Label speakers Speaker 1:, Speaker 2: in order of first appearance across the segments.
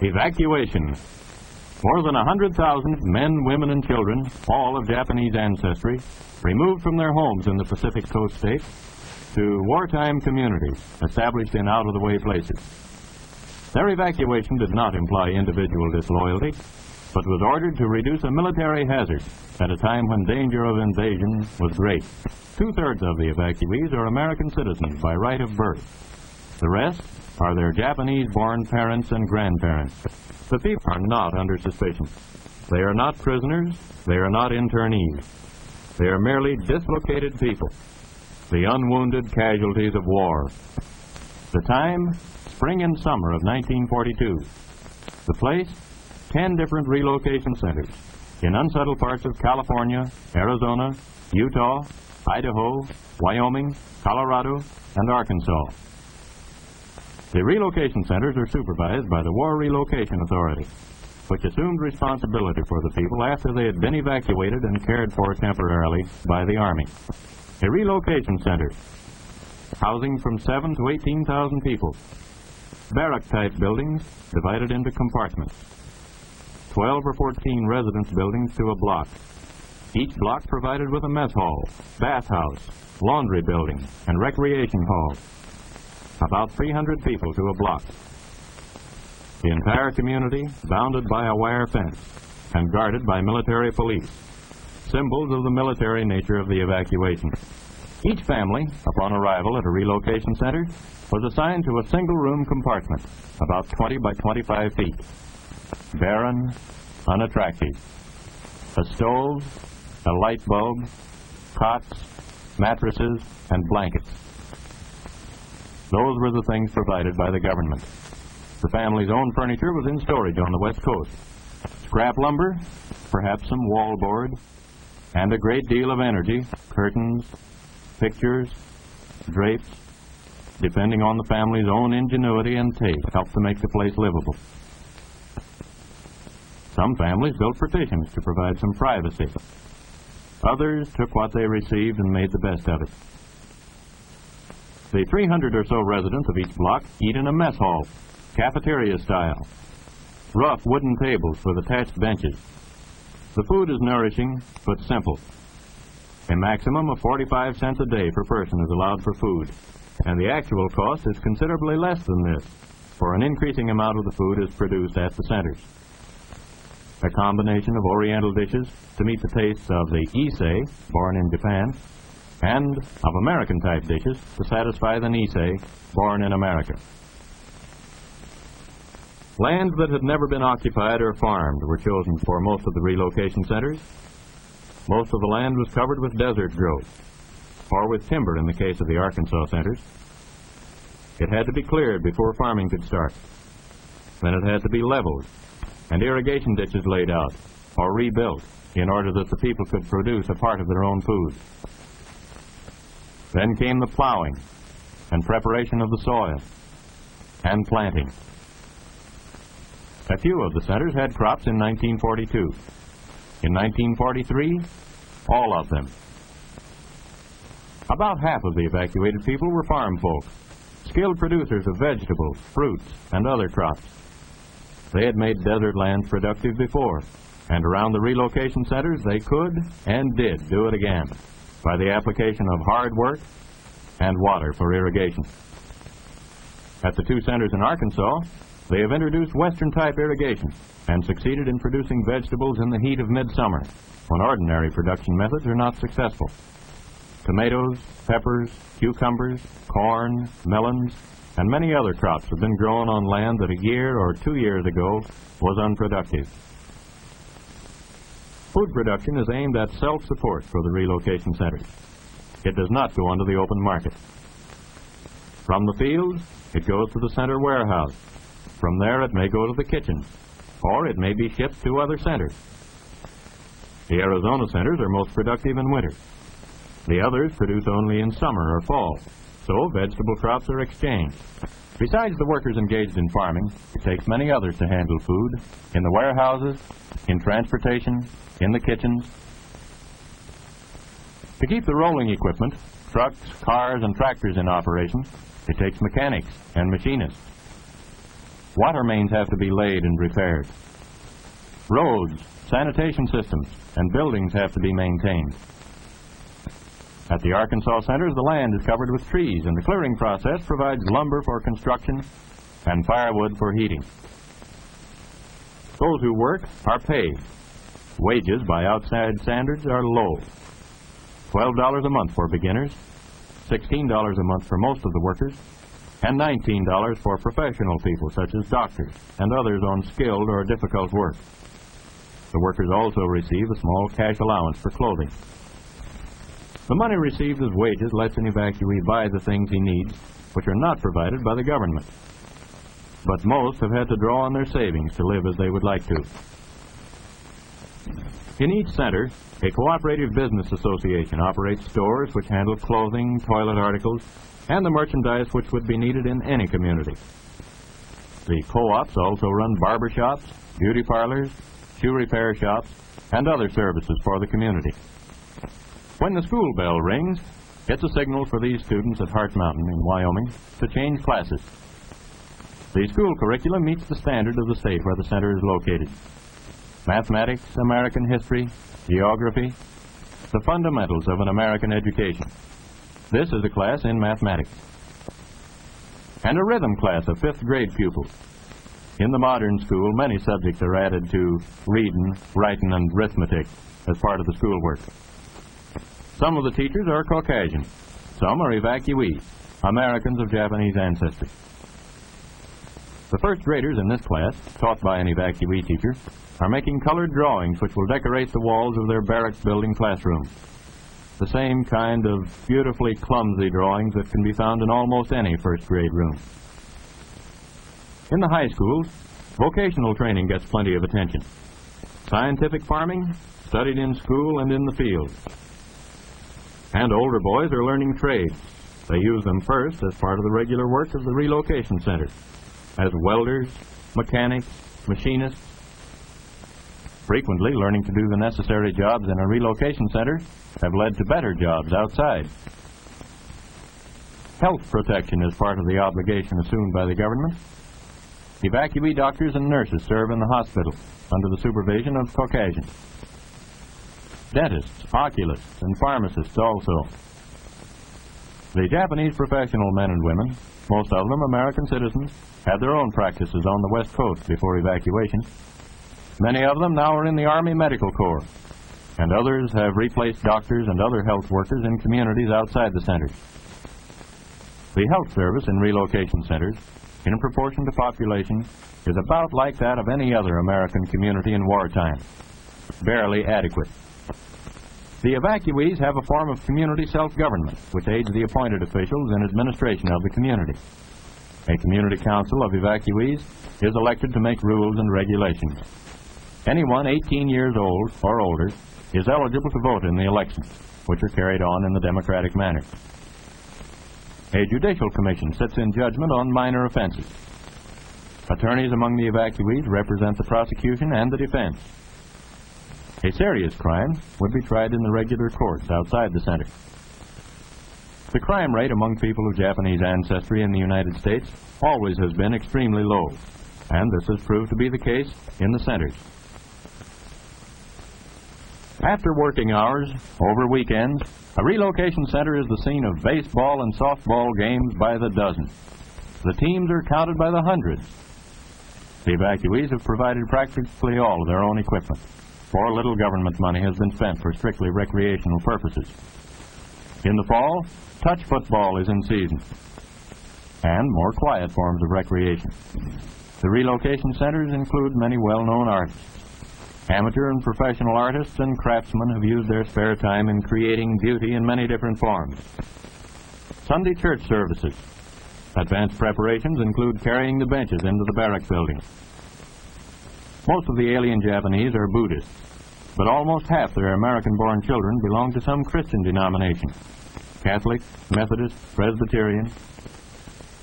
Speaker 1: Evacuation. More than 100,000 men, women, and children, all of Japanese ancestry, removed from their homes in the Pacific Coast states to wartime communities established in out-of-the-way places. Their evacuation did not imply individual disloyalty, but was ordered to reduce a military hazard at a time when danger of invasion was great. Two-thirds of the evacuees are American citizens by right of birth. The rest are their Japanese-born parents and grandparents. The people are not under suspicion. They are not prisoners. They are not internees. They are merely dislocated people, the unwounded casualties of war. The time, spring and summer of 1942. The place, 10 different relocation centers in unsettled parts of California, Arizona, Utah, Idaho, Wyoming, Colorado, and Arkansas. The relocation centers are supervised by the War Relocation Authority, which assumed responsibility for the people after they had been evacuated and cared for temporarily by the Army. A relocation center, housing from 7,000 to 18,000 people. Barrack-type buildings divided into compartments. 12 or 14 residence buildings to a block. Each block provided with a mess hall, bathhouse, laundry building, and recreation hall. About 300 people to a block. The entire community bounded by a wire fence and guarded by military police, symbols of the military nature of the evacuation. Each family, upon arrival at a relocation center, was assigned to a single-room compartment, about 20 by 25 feet. Barren, unattractive. A stove, a light bulb, cots, mattresses, and blankets. Those were the things provided by the government. The family's own furniture was in storage on the West Coast. Scrap lumber, perhaps some wallboard, and a great deal of energy, curtains, pictures, drapes, depending on the family's own ingenuity and taste, helped to make the place livable. Some families built partitions to provide some privacy. Others took what they received and made the best of it. The 300 or so residents of each block eat in a mess hall, cafeteria style. Rough wooden tables with attached benches. The food is nourishing, but simple. A maximum of 45 cents a day per person is allowed for food, and the actual cost is considerably less than this, for an increasing amount of the food is produced at the centers. A combination of Oriental dishes to meet the tastes of the Issei, born in Japan, and of American-type dishes to satisfy the Nisei, born in America. Lands that had never been occupied or farmed were chosen for most of the relocation centers. Most of the land was covered with desert growth, or with timber in the case of the Arkansas centers. It had to be cleared before farming could start. Then it had to be leveled, and irrigation ditches laid out, or rebuilt, in order that the people could produce a part of their own food. Then came the plowing and preparation of the soil and planting. A few of the centers had crops in 1942. In 1943, all of them. About half of the evacuated people were farm folk, skilled producers of vegetables, fruits, and other crops. They had made desert lands productive before, and around the relocation centers they could and did do it again by the application of hard work and water for irrigation. At the two centers in Arkansas, they have introduced Western-type irrigation and succeeded in producing vegetables in the heat of midsummer, when ordinary production methods are not successful. Tomatoes, peppers, cucumbers, corn, melons, and many other crops have been grown on land that a year or 2 years ago was unproductive. Food production is aimed at self-support for the relocation centers. It does not go onto the open market. From the fields, it goes to the center warehouse. From there, it may go to the kitchens, or it may be shipped to other centers. The Arizona centers are most productive in winter. The others produce only in summer or fall, so vegetable crops are exchanged. Besides the workers engaged in farming, it takes many others to handle food, in the warehouses, in transportation, in the kitchens. To keep the rolling equipment, trucks, cars, and tractors in operation, it takes mechanics and machinists. Water mains have to be laid and repaired. Roads, sanitation systems, and buildings have to be maintained. At the Arkansas centers, the land is covered with trees, and the clearing process provides lumber for construction and firewood for heating. Those who work are paid. Wages by outside standards are low. $12 a month for beginners, $16 a month for most of the workers, and $19 for professional people such as doctors and others on skilled or difficult work. The workers also receive a small cash allowance for clothing. The money received as wages lets an evacuee buy the things he needs, which are not provided by the government. But most have had to draw on their savings to live as they would like to. In each center, a cooperative business association operates stores which handle clothing, toilet articles, and the merchandise which would be needed in any community. The co-ops also run barber shops, beauty parlors, shoe repair shops, and other services for the community. When the school bell rings, it's a signal for these students at Hart Mountain in Wyoming to change classes. The school curriculum meets the standard of the state where the center is located. Mathematics, American history, geography, the fundamentals of an American education. This is a class in mathematics. And a rhythm class of 5th grade pupils. In the modern school, many subjects are added to reading, writing, and arithmetic as part of the schoolwork. Some of the teachers are Caucasian. Some are evacuees, Americans of Japanese ancestry. The first graders in this class, taught by an evacuee teacher, are making colored drawings which will decorate the walls of their barracks building classrooms. The same kind of beautifully clumsy drawings that can be found in almost any first grade room. In the high schools, vocational training gets plenty of attention. Scientific farming, studied in school and in the field. And older boys are learning trades. They use them first as part of the regular work of the relocation center, as welders, mechanics, machinists. Frequently, learning to do the necessary jobs in a relocation center have led to better jobs outside. Health protection is part of the obligation assumed by the government. Evacuee doctors and nurses serve in the hospital under the supervision of Caucasians. Dentists, oculists, and pharmacists also. The Japanese professional men and women, most of them American citizens, had their own practices on the West Coast before evacuation. Many of them now are in the Army Medical Corps, and others have replaced doctors and other health workers in communities outside the centers. The health service in relocation centers, in proportion to population, is about like that of any other American community in wartime, barely adequate. The evacuees have a form of community self-government, which aids the appointed officials in administration of the community. A community council of evacuees is elected to make rules and regulations. Anyone 18 years old or older is eligible to vote in the elections, which are carried on in the democratic manner. A judicial commission sits in judgment on minor offenses. Attorneys among the evacuees represent the prosecution and the defense. A serious crime would be tried in the regular courts outside the center. The crime rate among people of Japanese ancestry in the United States always has been extremely low, and this has proved to be the case in the centers. After working hours, over weekends, a relocation center is the scene of baseball and softball games by the dozen. The teams are counted by the hundreds. The evacuees have provided practically all of their own equipment, for little government money has been spent for strictly recreational purposes. In the fall, touch football is in season, and more quiet forms of recreation. The relocation centers include many well-known artists. Amateur and professional artists and craftsmen have used their spare time in creating beauty in many different forms. Sunday church services. Advanced preparations include carrying the benches into the barrack building. Most of the alien Japanese are Buddhists. but almost half their American-born children belong to some Christian denomination: Catholic, Methodist, Presbyterian.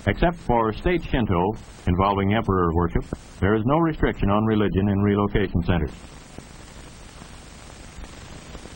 Speaker 1: Except for state Shinto, involving emperor worship, there is no restriction on religion in relocation centers.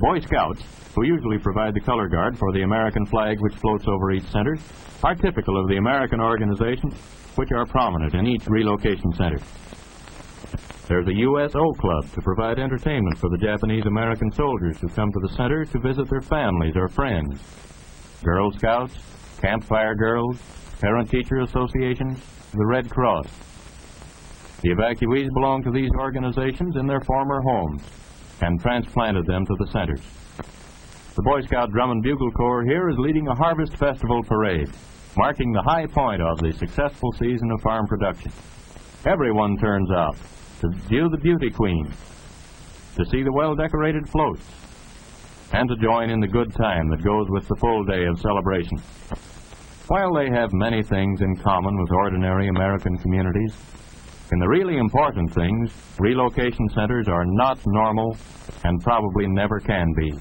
Speaker 1: Boy Scouts, who usually provide the color guard for the American flag which floats over each center, are typical of the American organizations which are prominent in each relocation center. There's a USO Club to provide entertainment for the Japanese-American soldiers who come to the center to visit their families or friends. Girl Scouts, Campfire Girls, Parent-Teacher Associations, the Red Cross. The evacuees belong to these organizations in their former homes and transplanted them to the centers. The Boy Scout Drum and Bugle Corps here is leading a Harvest Festival parade, marking the high point of the successful season of farm production. Everyone turns out to view the beauty queen, to see the well-decorated floats, and to join in the good time that goes with the full day of celebration. While they have many things in common with ordinary American communities, in the really important things, relocation centers are not normal and probably never can be.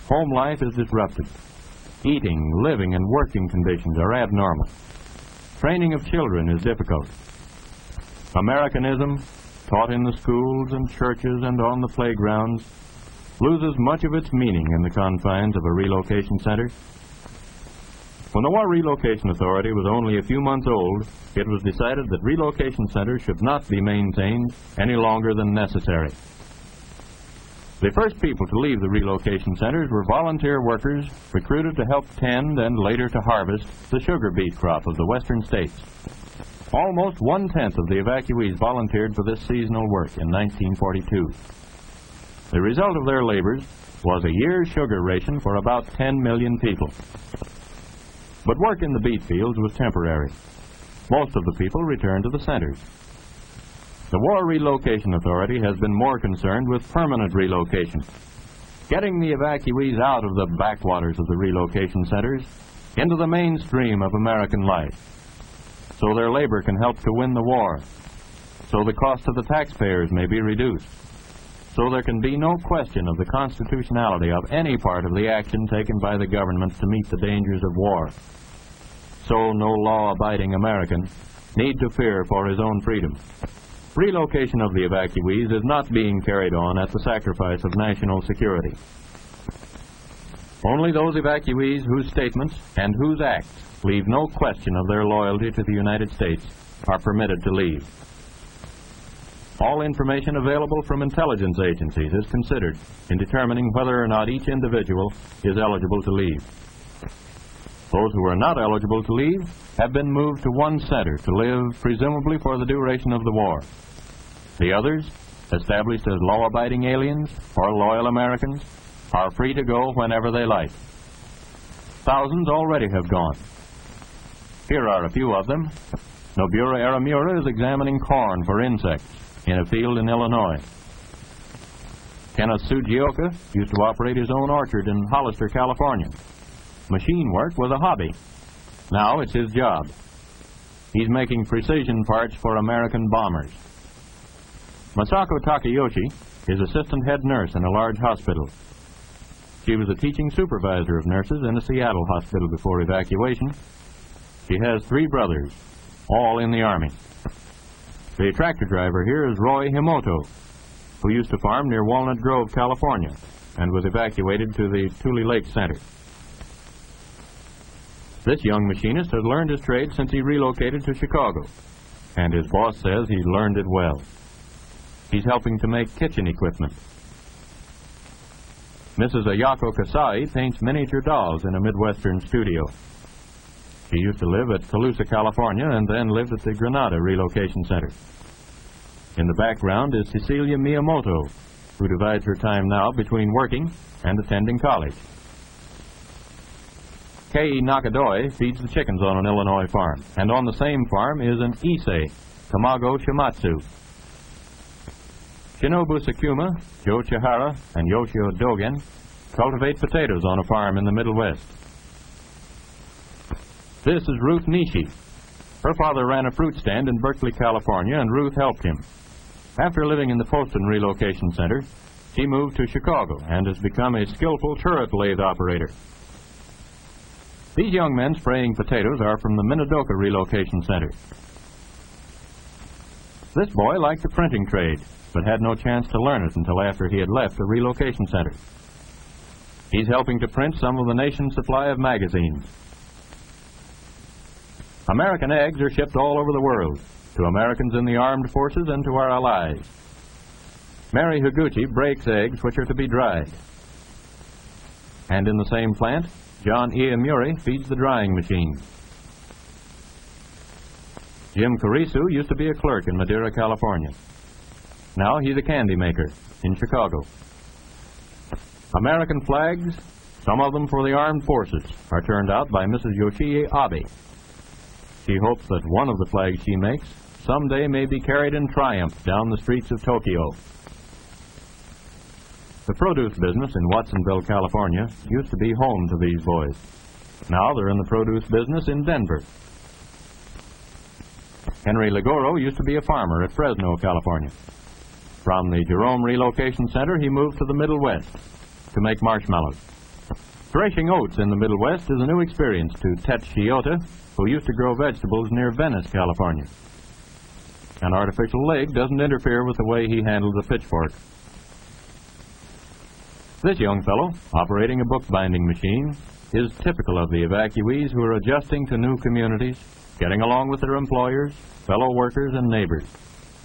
Speaker 1: Home life is disrupted. Eating, living, and working conditions are abnormal. Training of children is difficult. Americanism, taught in the schools and churches and on the playgrounds, loses much of its meaning in the confines of a relocation center. When the War Relocation Authority was only a few months old, it was decided that relocation centers should not be maintained any longer than necessary. The first people to leave the relocation centers were volunteer workers recruited to help tend and later to harvest the sugar beet crop of the western states. Almost 1/10 of the evacuees volunteered for this seasonal work in 1942. The result of their labors was a year's sugar ration for about 10 million people. But work in the beet fields was temporary. Most of the people returned to the centers. The War Relocation Authority has been more concerned with permanent relocation, getting the evacuees out of the backwaters of the relocation centers into the mainstream of American life, so their labor can help to win the war, so the cost to the taxpayers may be reduced, so there can be no question of the constitutionality of any part of the action taken by the government to meet the dangers of war, so no law-abiding American need to fear for his own freedom. Relocation of the evacuees is not being carried on at the sacrifice of national security. Only those evacuees whose statements and whose acts leave no question of their loyalty to the United States are permitted to leave. All information available from intelligence agencies is considered in determining whether or not each individual is eligible to leave. Those who are not eligible to leave have been moved to one center to live, presumably for the duration of the war. The others, established as law-abiding aliens or loyal Americans, are free to go whenever they like. Thousands already have gone. Here are a few of them. Nobura Aramura is examining corn for insects in a field in Illinois. Kenneth Sugioka used to operate his own orchard in Hollister, California. Machine work was a hobby. Now it's his job. He's making precision parts for American bombers. Masako Takayoshi is assistant head nurse in a large hospital. She was a teaching supervisor of nurses in a Seattle hospital before evacuation. She has 3 brothers, all in the Army. The tractor driver here is Roy Himoto, who used to farm near Walnut Grove, California, and was evacuated to the Tule Lake Center. This young machinist has learned his trade since he relocated to Chicago, and his boss says he's learned it well. He's helping to make kitchen equipment. Mrs. Ayako Kasai paints miniature dolls in a Midwestern studio. She used to live at Colusa, California, and then lived at the Granada Relocation Center. In the background is Cecilia Miyamoto, who divides her time now between working and attending college. Kei Nakadoi feeds the chickens on an Illinois farm, and on the same farm is an Issei, Tamago Shimatsu. Shinobu Sakuma, Joe Chihara, and Yoshio Dogen cultivate potatoes on a farm in the Middle West. This is Ruth Nishi. Her father ran a fruit stand in Berkeley, California, and Ruth helped him. After living in the Poston Relocation Center, She moved to Chicago and has become a skillful turret lathe operator. These young men spraying potatoes are from the Minidoka Relocation Center. This boy liked the printing trade, but had no chance to learn it until after he had left the relocation center. He's helping to print some of the nation's supply of magazines. American eggs are shipped all over the world, to Americans in the armed forces and to our allies. Mary Higuchi breaks eggs which are to be dried. And in the same plant, John Iamuri feeds the drying machine. Jim Carisu used to be a clerk in Madera, California. Now he's a candy maker in Chicago. American flags, some of them for the armed forces, are turned out by Mrs. Yoshie Abe. She hopes that one of the flags she makes someday may be carried in triumph down the streets of Tokyo. The produce business in Watsonville, California, used to be home to these boys. Now they're in the produce business in Denver. Henry Ligoro used to be a farmer at Fresno, California. From the Jerome Relocation Center, he moved to the Middle West to make marshmallows. Threshing oats in the Middle West is a new experience to Tet Shiota, who used to grow vegetables near Venice, California. An artificial leg doesn't interfere with the way he handles a pitchfork. This young fellow, operating a bookbinding machine, is typical of the evacuees who are adjusting to new communities, getting along with their employers, fellow workers, and neighbors,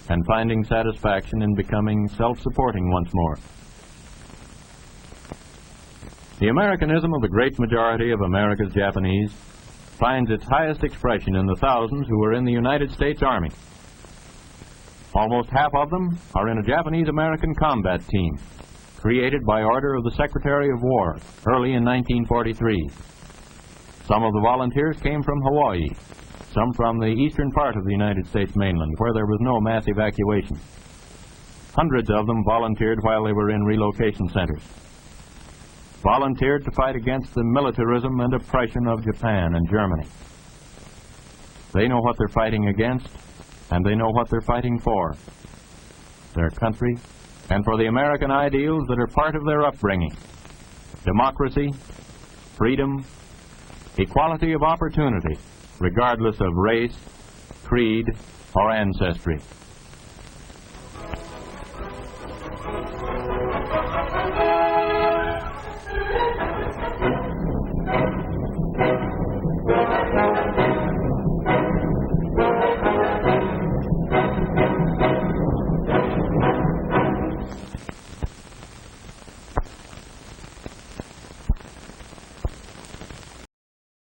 Speaker 1: and finding satisfaction in becoming self-supporting once more. The Americanism of the great majority of America's Japanese finds its highest expression in the thousands who are in the United States Army. Almost half of them are in a Japanese-American combat team, created by order of the Secretary of War early in 1943. Some of the volunteers came from Hawaii, some from the eastern part of the United States mainland, where there was no mass evacuation. Hundreds of them volunteered while they were in relocation centers. Volunteered to fight against the militarism and oppression of Japan and Germany. They know what they're fighting against, and they know what they're fighting for. Their country, and for the American ideals that are part of their upbringing. Democracy, freedom, equality of opportunity, regardless of race, creed, or ancestry.